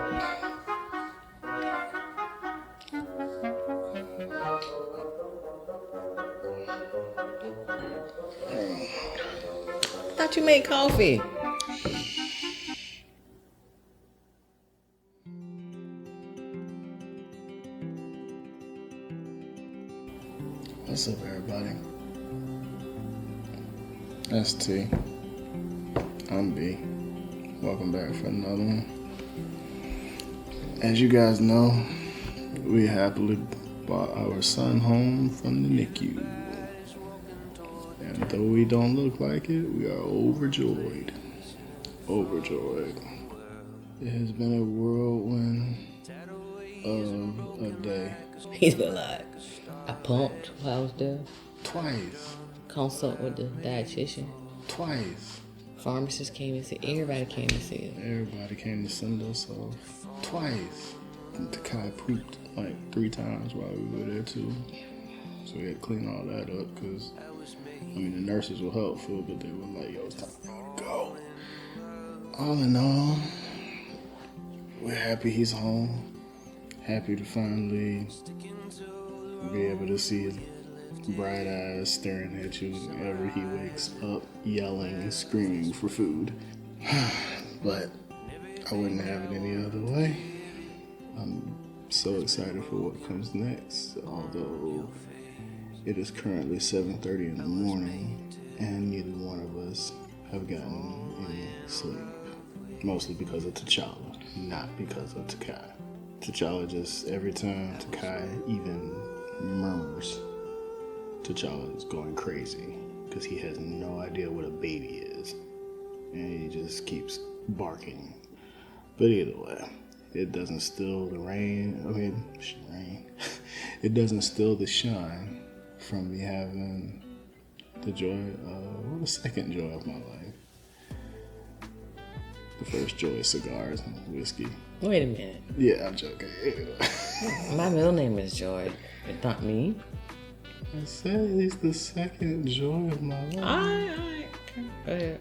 I thought you made coffee. What's up, everybody? That's T. I'm B. Welcome back for another one. As you guys know, we happily brought our son home from the NICU. And though we don't look like it, we are overjoyed. Overjoyed. It has been a whirlwind of a day. He's been like, I pumped while I was there. Twice. Consult with the dietitian. Twice. Pharmacist came and see. Everybody came to see it. Everybody came to send us off. Twice. And Takai pooped like 3 times while we were there too. So we had to clean all that up because, the nurses were helpful, but they were like, yo, it's time to go. All in all, we're happy he's home. Happy to finally be able to see his bright eyes staring at you whenever he wakes up yelling and screaming for food. But I wouldn't have it any other way. I'm so excited for what comes next, although it is currently 7:30 in the morning and neither one of us have gotten any sleep. Mostly because of T'Challa, not because of Takai. T'Challa just, every time Takai even murmurs, T'Challa is going crazy because he has no idea what a baby is. And he just keeps barking. But either way, it doesn't still the rain. It doesn't still the shine from me having the joy of, the second joy of my life. The first joy is cigars and whiskey. Wait a minute. Yeah, I'm joking. My middle name is Joy. It's not me. I said it's the second joy of my life. Alright. Go ahead.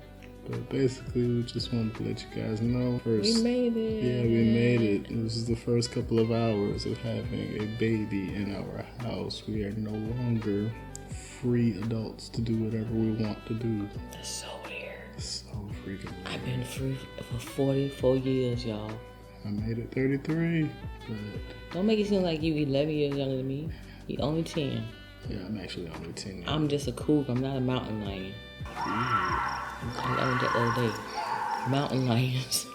But basically, we just wanted to let you guys know first. We made it. Yeah, we made it. This is the first couple of hours of having a baby in our house. We are no longer free adults to do whatever we want to do. That's so weird. So freaking weird. I've been free for 44 years, y'all. I made it 33, but... Don't make it seem like you 11 years younger than me. You only 10. Yeah, I'm actually only 10 years. I'm just a cougar. I'm not a mountain lion. I learned that the other day. Mountain lions.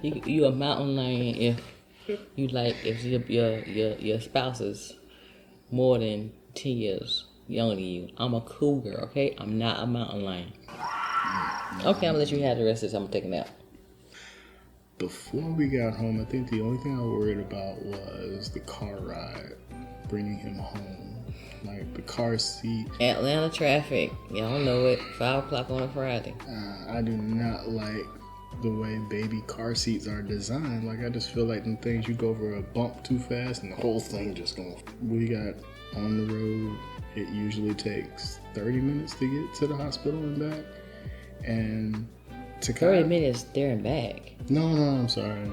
You a mountain lion if your spouse is more than 10 years younger than you. I'm a cougar, okay? I'm not a mountain lion. Okay, I'm gonna let you have the rest of this. I'm gonna take a nap. Before we got home, I think the only thing I worried about was the car ride, bringing him home. Like the car seat. Atlanta traffic. Y'all know it. 5 o'clock on a Friday. I do not like the way baby car seats are designed. Like, I just feel like them things, you go over a bump too fast and the whole thing just going. We got on the road. It usually takes 30 minutes to get to the hospital and back. And to 30 minutes there and back. No, I'm sorry.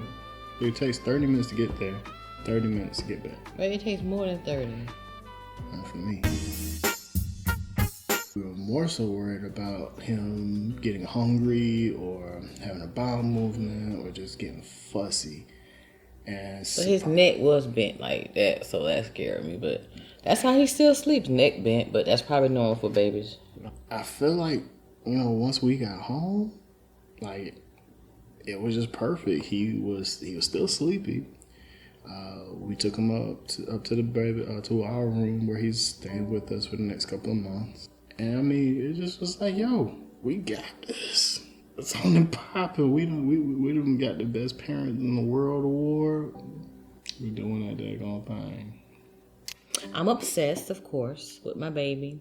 It takes 30 minutes to get there, 30 minutes to get back. But it takes more than 30. Not for me. We were more so worried about him getting hungry or having a bowel movement or just getting fussy. And But his neck was bent like that, so that scared me. But that's how he still sleeps, neck bent. But that's probably normal for babies. I feel like, once we got home, like, it was just perfect. He was still sleepy. We took him up to the baby to our room where he's staying with us for the next couple of months. And it just was like, yo, we got this. It's on and popping. We done got the best parents in the world award. We're doing that daggone thing. I'm obsessed, of course, with my baby.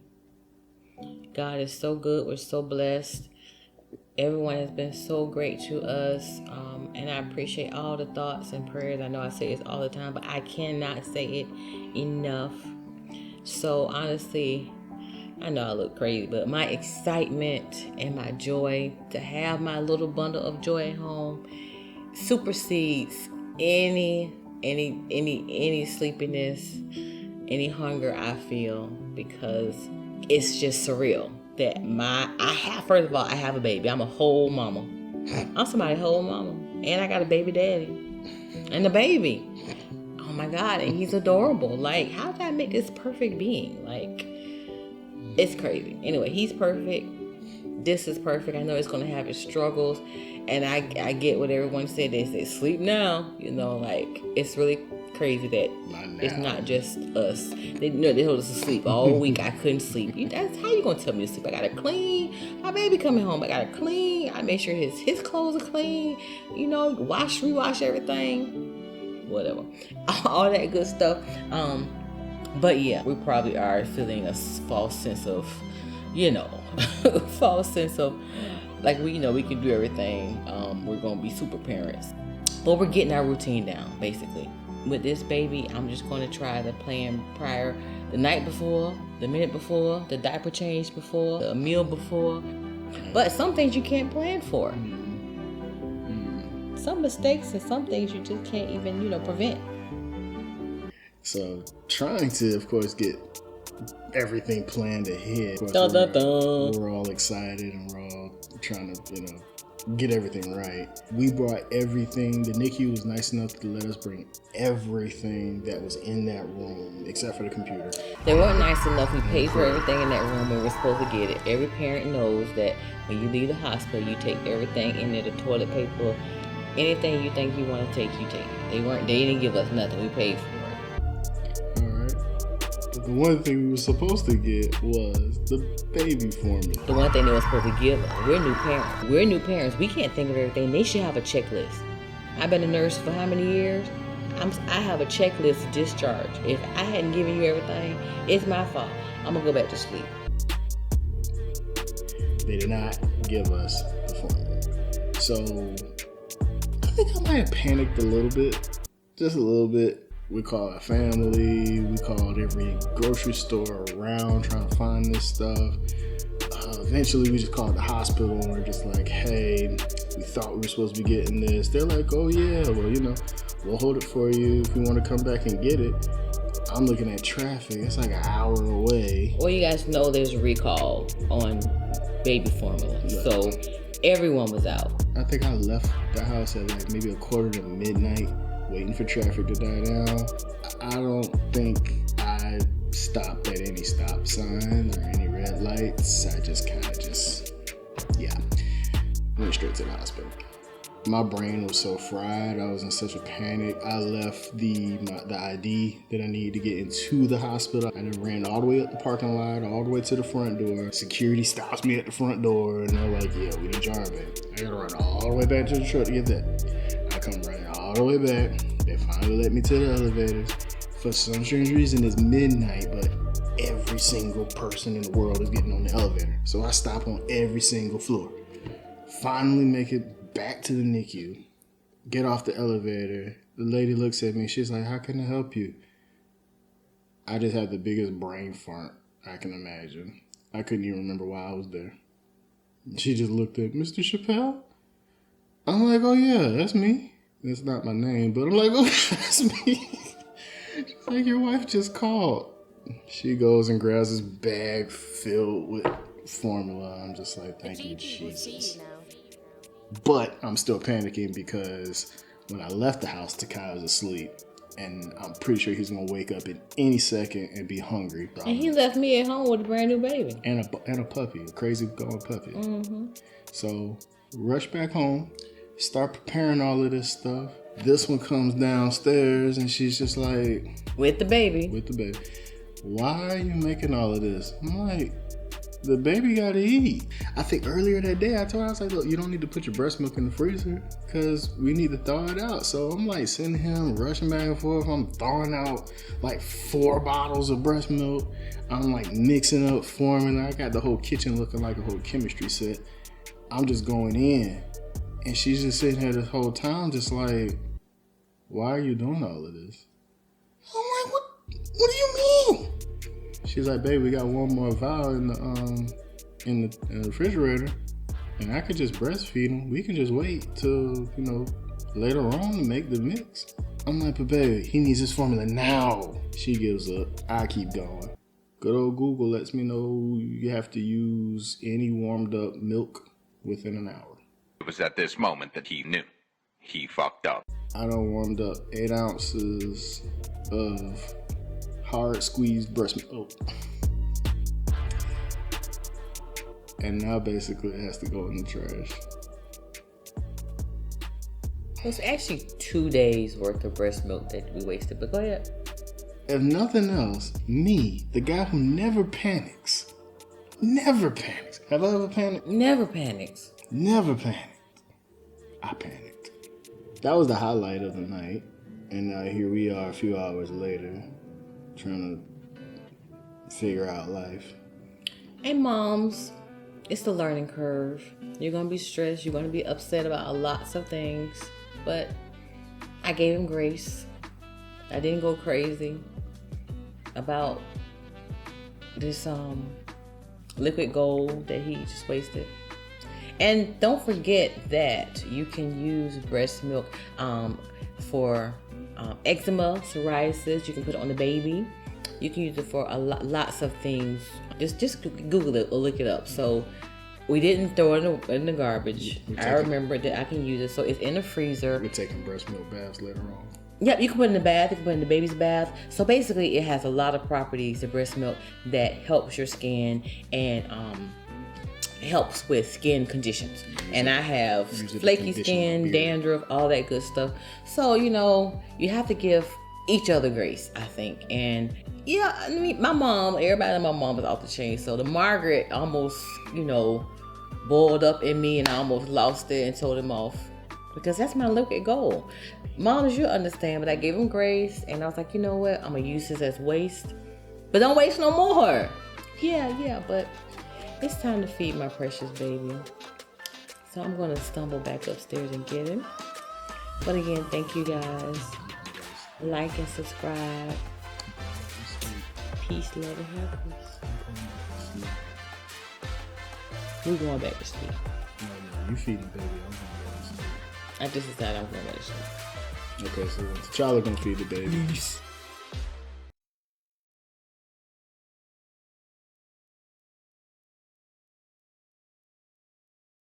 God is so good. We're so blessed. Everyone has been so great to us, and I appreciate all the thoughts and prayers. I know I say this all the time, but I cannot say it enough. So honestly, I know I look crazy, but my excitement and my joy to have my little bundle of joy at home supersedes any sleepiness, any hunger I feel, because it's just surreal that first of all, I have a baby. I'm a whole mama. I'm somebody's whole mama. And I got a baby daddy. And the baby. Oh my God, and he's adorable. Like, how did I make this perfect being? Like, it's crazy. Anyway, he's perfect. This is perfect. I know it's going to have its struggles. And I get what everyone said. They say, sleep now. You know, like, it's really crazy that it's not just us. They told us to sleep all week. I couldn't sleep. That's how you going to tell me to sleep? I got to clean. My baby coming home. I got to clean. I make sure his clothes are clean. You know, rewash everything. Whatever, all that good stuff. But yeah, we probably are feeling a false sense of, false sense of like we can do everything. We're gonna be super parents, but we're getting our routine down basically. With this baby, I'm just gonna try the plan prior, the night before, the minute before, the diaper change before, the meal before. But some things you can't plan for. Some mistakes and some things you just can't even, prevent. So trying to, of course, get everything planned ahead. Of course, we're all excited and we're all trying to, get everything right. We brought everything. The NICU was nice enough to let us bring everything that was in that room, except for the computer. They weren't nice enough. We paid for everything in that room and we're supposed to get it. Every parent knows that when you leave the hospital, you take everything in there, the toilet paper, anything you think you want to take, you take it. They didn't give us nothing. We paid for it. Alright. But the one thing we were supposed to get was the baby formula. The one thing they were supposed to give us. We're new parents. We can't think of everything. They should have a checklist. I've been a nurse for how many years? I have a checklist to discharge. If I hadn't given you everything, it's my fault. I'm going to go back to sleep. They did not give us the formula. So I think I might have panicked a little bit, just a little bit. We called our family, we called every grocery store around trying to find this stuff. Eventually we just called the hospital and we're just like, hey, we thought we were supposed to be getting this. They're like, oh yeah, well, we'll hold it for you if you want to come back and get it. I'm looking at traffic, it's like an hour away. Well, you guys know there's a recall on baby formula, right. So everyone was out. I think I left the house at like maybe 1:45 midnight, waiting for traffic to die down. I don't think I stopped at any stop signs or any red lights. I just went straight to the hospital. My brain was so fried. I was in such a panic. I left the ID that I needed to get into the hospital. I then ran all the way up the parking lot, all the way to the front door. Security stops me at the front door, and they're like, yeah, we need your arm back. I gotta run all the way back to the truck to get that. I come running all the way back. They finally let me to the elevators. For some strange reason, it's midnight, but every single person in the world is getting on the elevator. So I stop on every single floor. Finally make it back to the NICU, get off the elevator. The lady looks at me. She's like, how can I help you? I just had the biggest brain fart I can imagine. I couldn't even remember why I was there. She just looked at Mr. Chappelle. I'm like, oh yeah, that's me. That's not my name, but I'm like, oh, that's me. She's like, your wife just called. She goes and grabs this bag filled with formula. I'm just like, thank you, Jesus. But I'm still panicking because when I left the house, Takai was asleep. And I'm pretty sure he's going to wake up in any second and be hungry. And he left me at home with a brand new baby. And a puppy, a crazy going puppy. Mm-hmm. So rush back home, start preparing all of this stuff. This one comes downstairs and she's just like... With the baby. Why are you making all of this? I'm like... The baby gotta eat. I think earlier that day I told her, I was like, look, you don't need to put your breast milk in the freezer because we need to thaw it out. So I'm like sending him, rushing back and forth. I'm thawing out like 4 bottles of breast milk. I'm like mixing up formula. I got the whole kitchen looking like a whole chemistry set. I'm just going in. And she's just sitting here this whole time just like, why are you doing all of this? I'm like, what do you mean? She's like, babe, we got one more vial in the refrigerator, and I could just breastfeed him. We can just wait till, later on to make the mix. I'm like, but baby, he needs his formula now. She gives up. I keep going. Good old Google lets me know you have to use any warmed up milk within an hour. It was at this moment that he knew. He fucked up. I done warmed up 8 ounces of hard squeezed breast milk. And now basically it has to go in the trash. It's actually 2 days worth of breast milk that we wasted, but go ahead. If nothing else, me, the guy who never panics. Never panics. Have I ever panicked? Never panics. Never panicked. I panicked. That was the highlight of the night. And now here we are a few hours later, trying to figure out life. And moms, it's the learning curve. You're going to be stressed. You're going to be upset about lots of things. But I gave him grace. I didn't go crazy about this liquid gold that he just wasted. And don't forget that you can use breast milk for eczema, psoriasis. You can put it on the baby. You can use it for lots of things. Just Google it or look it up. So we didn't throw it in the garbage. I remember that I can use it. So it's in the freezer. We're taking breast milk baths later on. Yep, you can put it in the bath. You can put it in the baby's bath. So basically, it has a lot of properties, the breast milk, that helps your skin and helps with skin conditions. And I have flaky skin, dandruff, all that good stuff. So, you have to give each other grace, I think. And yeah, I mean, my mom, everybody in my mom was off the chain. So the Margaret almost, boiled up in me, and I almost lost it and told him off. Because that's my liquid gold. Moms, you understand, but I gave him grace, and I was like, you know what? I'm going to use this as waste. But don't waste no more. Yeah, but it's time to feed my precious baby. So I'm going to stumble back upstairs and get him. But again, thank you guys. Like and subscribe. Peace, love, and happiness. We're going back to sleep. No, you feeding the baby. I'm going to sleep. I just decided I'm going back to sleep. Okay, so T'Challa gonna feed the baby.